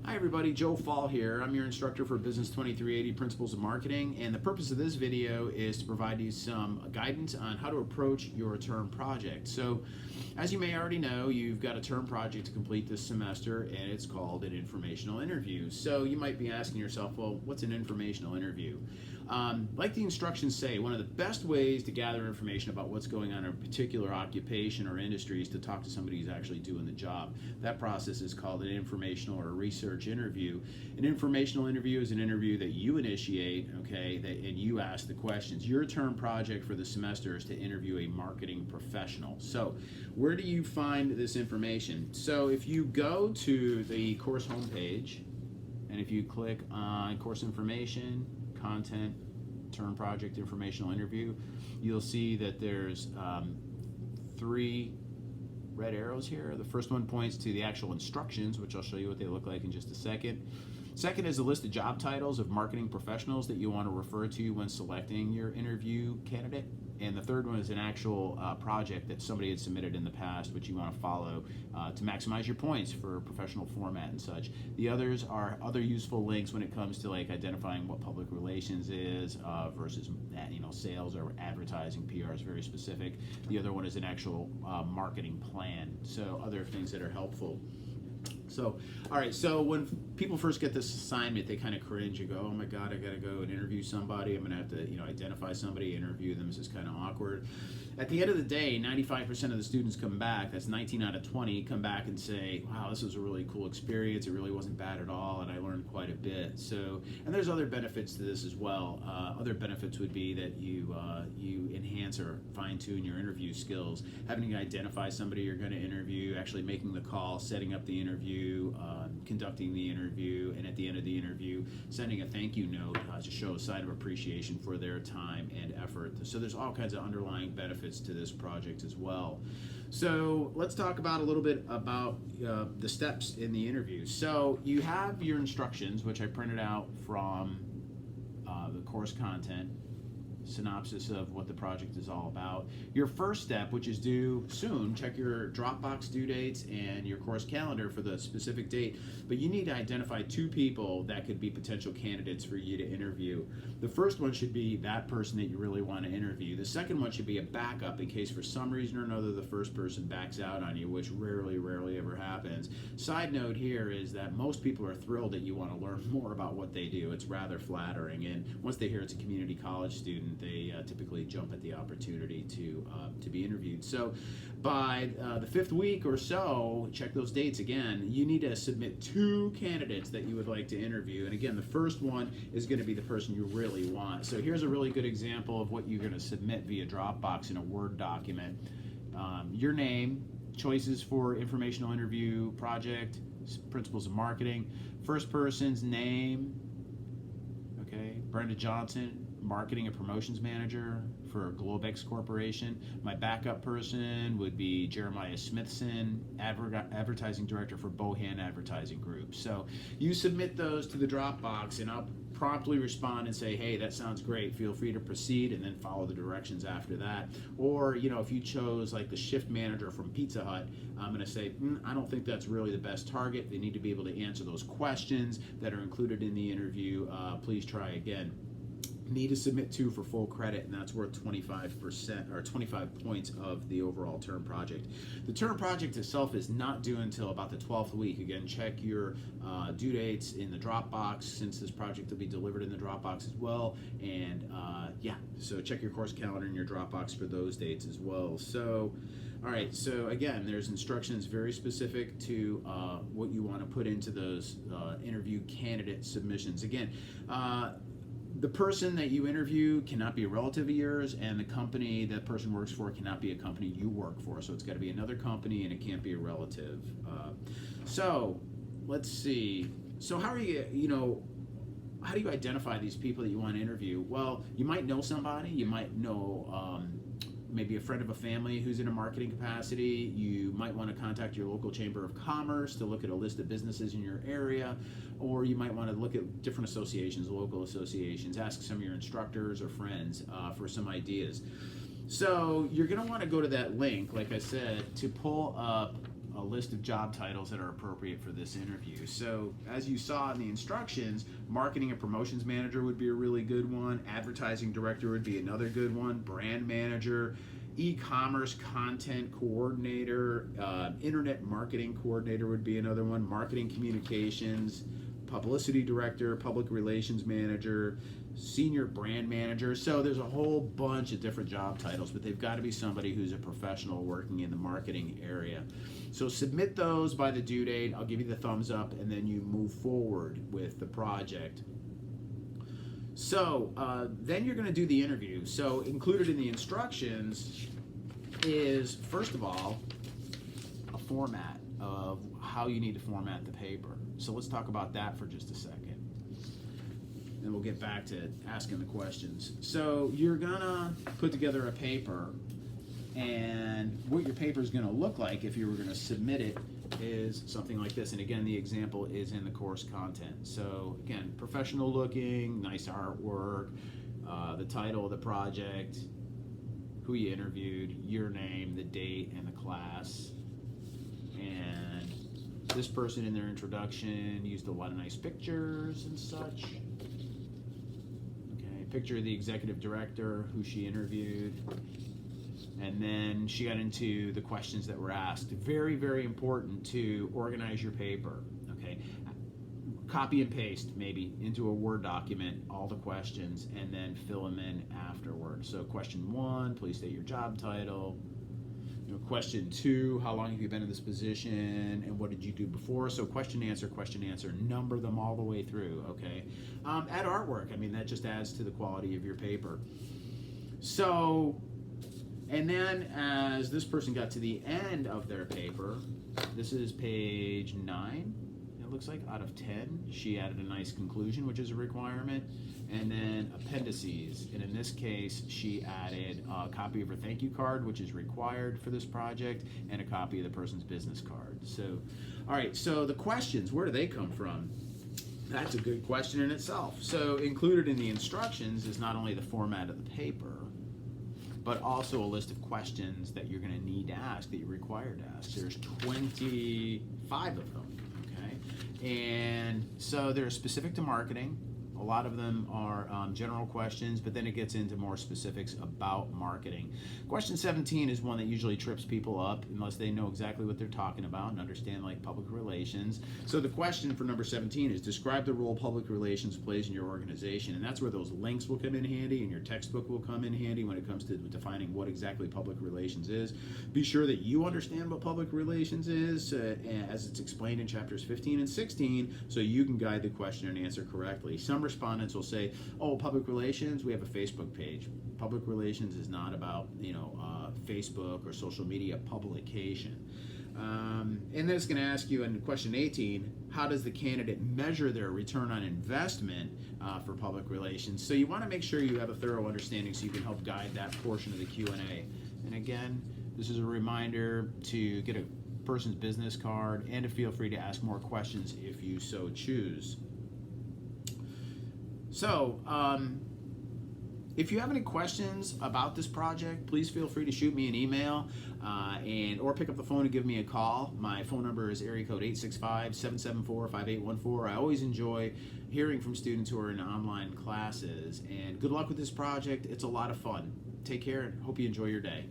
Hi everybody, Joe Fall here. I'm your instructor for Business 2380 Principles of Marketing, and the purpose of this video is to provide you some guidance on how to approach your term project. So, as you may already know, you've got a term project to complete this semester, and it's called an informational interview. So you might be asking yourself, well, what's an informational interview? Like the instructions say, one of the best ways to gather information about what's going on in a particular occupation or industry is to talk to somebody who's actually doing the job. That process is called an informational or research interview. An informational interview is an interview that you initiate, okay, and you ask the questions. Your term project for the semester is to interview a marketing professional. So where do you find this information? So if you go to the course homepage, and if you click on course information, content, term project, informational interview, you'll see that there's three red arrows here. The first one points to the actual instructions, which I'll show you what they look like in just a second. Second is a list of job titles of marketing professionals that you want to refer to when selecting your interview candidate. And the third one is an actual project that somebody had submitted in the past, which you want to follow to maximize your points for professional format and such. The others are other useful links when it comes to like identifying what public relations is versus sales or advertising. PR is very specific. The other one is an actual marketing plan. So other things that are helpful. So, all right, so when people first get this assignment, they kind of cringe. You go, oh my God, I got to go and interview somebody. I'm going to have to, identify somebody, interview them. This is kind of awkward. At the end of the day, 95% of the students come back, that's 19 out of 20, come back and say, wow, this was a really cool experience. It really wasn't bad at all, and I learned quite a bit. So, and there's other benefits to this as well. Other benefits would be that you enhance or fine-tune your interview skills, having to identify somebody you're going to interview, actually making the call, setting up the interview, conducting the interview, and at the end of the interview, sending a thank you note to show a sign of appreciation for their time and effort. So there's all kinds of underlying benefits to this project as well. So let's talk about a little bit about the steps in the interview. So you have your instructions, which I printed out from the course content, synopsis of what the project is all about. Your first step, which is due soon, check your Dropbox due dates and your course calendar for the specific date, but you need to identify two people that could be potential candidates for you to interview. The first one should be that person that you really want to interview. The second one should be a backup in case for some reason or another the first person backs out on you, which rarely ever happens. Side note here is that most people are thrilled that you want to learn more about what they do. It's rather flattering, and once they hear it's a community college student, they typically jump at the opportunity to be interviewed. So by the fifth week or so, check those dates again, you need to submit two candidates that you would like to interview. And again, the first one is going to be the person you really want. So here's a really good example of what you're going to submit via Dropbox in a Word document. Your name, choices for informational interview project, principles of marketing, first person's name, okay, Brenda Johnson, marketing and promotions manager for Globex Corporation. My backup person would be Jeremiah Smithson, advertising director for Bohan Advertising Group. So you submit those to the Dropbox, and I'll promptly respond and say, hey, that sounds great, feel free to proceed, and then follow the directions after that. Or if you chose like the shift manager from Pizza Hut, I'm going to say, I don't think that's really the best target. They need to be able to answer those questions that are included in the interview. Please try again. Need to submit two for full credit, and that's worth 25% or 25 points of the overall term project. The term project itself is not due until about the 12th week. Again, check your due dates in the Dropbox, since this project will be delivered in the Dropbox as well. And so check your course calendar in your Dropbox for those dates as well. So all right, so again, there's instructions very specific to what you want to put into those interview candidate submissions. Again, the person that you interview cannot be a relative of yours, and the company that person works for cannot be a company you work for. So it's got to be another company, and it can't be a relative. So let's see. So how do you identify these people that you want to interview? Well, you might know somebody. You might know maybe a friend of a family who's in a marketing capacity. You might want to contact your local chamber of commerce to look at a list of businesses in your area, or you might want to look at different associations, local associations, ask some of your instructors or friends for some ideas. So you're going to want to go to that link, like I said, to pull up a list of job titles that are appropriate for this interview. So as you saw in the instructions, marketing and promotions manager would be a really good one. Advertising director would be another good one. Brand manager, e-commerce content coordinator, internet marketing coordinator would be another one. Marketing communications, publicity director, public relations manager, senior brand manager. So there's a whole bunch of different job titles, but they've got to be somebody who's a professional working in the marketing area. So submit those by the due date. I'll give you the thumbs up, and then you move forward with the project. So then you're going to do the interview. So included in the instructions is, first of all, a format of how you need to format the paper. So let's talk about that for just a second. Then we'll get back to asking the questions. So you're gonna put together a paper, and what your paper is gonna look like if you were gonna submit it is something like this. And again, the example is in the course content. So again, professional looking, nice artwork, the title of the project, who you interviewed, your name, the date, and the class. And this person in their introduction used a lot of nice pictures and such. Okay, picture of the executive director who she interviewed. And then she got into the questions that were asked. Very, very important to organize your paper. Okay, copy and paste maybe into a Word document all the questions, and then fill them in afterwards. So question 1, please state your job title. Question 2, how long have you been in this position, and what did you do before? So question answer, number them all the way through. Okay, add artwork. I mean, that just adds to the quality of your paper. So, and then as this person got to the end of their paper, this is page 9, it looks like, out of 10. She added a nice conclusion, which is a requirement, and then appendices. And in this case, she added a copy of her thank you card, which is required for this project, and a copy of the person's business card. So, all right, so the questions, where do they come from? That's a good question in itself. So included in the instructions is not only the format of the paper, but also a list of questions that you're going to need to ask, that you're required to ask. There's 25 of them, okay? And so they're specific to marketing. A lot of them are general questions, but then it gets into more specifics about marketing. Question 17 is one that usually trips people up unless they know exactly what they're talking about and understand like public relations. So the question for number 17 is describe the role public relations plays in your organization. And that's where those links will come in handy, and your textbook will come in handy when it comes to defining what exactly public relations is. Be sure that you understand what public relations is as it's explained in chapters 15 and 16, so you can guide the question and answer correctly. Some respondents will say, oh, public relations, we have a Facebook page. Public relations is not about, Facebook or social media publication. And then it's going to ask you in question 18, how does the candidate measure their return on investment for public relations? So you want to make sure you have a thorough understanding so you can help guide that portion of the Q&A. And again, this is a reminder to get a person's business card and to feel free to ask more questions if you so choose. So, if you have any questions about this project, please feel free to shoot me an email or pick up the phone and give me a call. My phone number is area code 865-774-5814. I always enjoy hearing from students who are in online classes. And good luck with this project. It's a lot of fun. Take care and hope you enjoy your day.